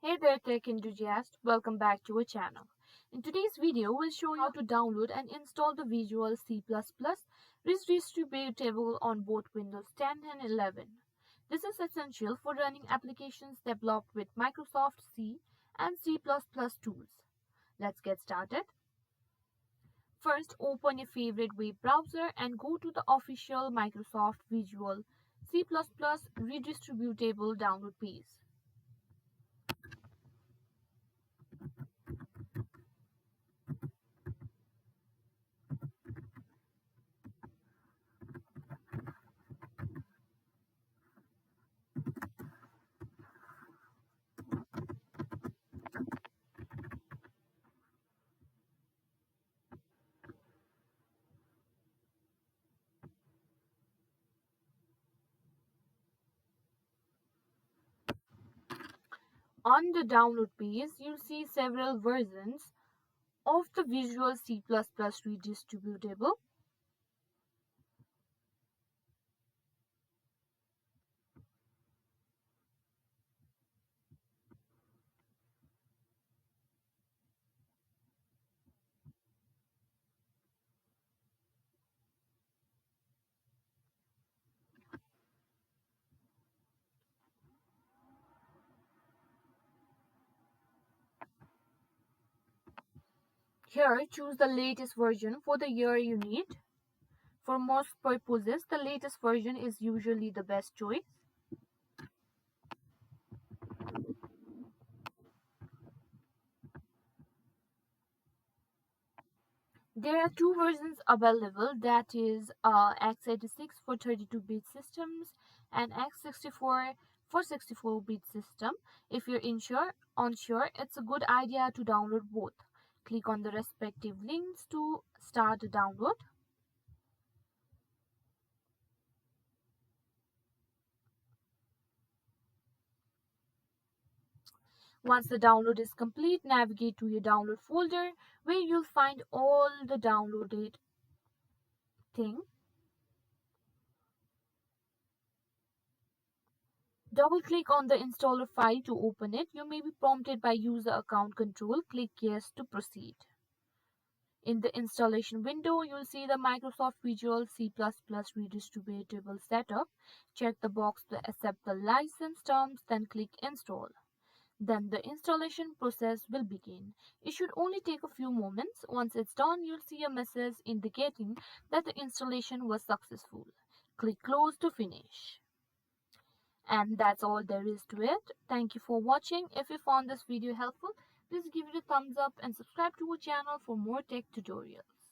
Hey there tech enthusiast, welcome back to our channel. In today's video, we'll show you how to download and install the Visual C++ Redistributable on both Windows 10 and 11. This is essential for running applications developed with Microsoft C and C++ tools. Let's get started. First, open your favorite web browser and go to the official Microsoft Visual C++ Redistributable download page. On the download page, you'll see several versions of the Visual C++ Redistributable. Here, choose the latest version for the year you need. For most purposes, the latest version is usually the best choice. There are two versions available, that is x86 for 32-bit systems and x64 for 64-bit system. If you're unsure, it's a good idea to download both. Click on the respective links to start the download. Once the download is complete, navigate to your download folder where you'll find all the downloaded thing. Double click on the installer file to open it. You may be prompted by user account control. Click yes to proceed. In the installation window, you'll see the Microsoft Visual C++ Redistributable setup. Check the box to accept the license terms, then click install. Then the installation process will begin. It should only take a few moments. Once it's done, you'll see a message indicating that the installation was successful. Click close to finish. And that's all there is to it. Thank you for watching. If you found this video helpful, please give it a thumbs up and subscribe to our channel for more tech tutorials.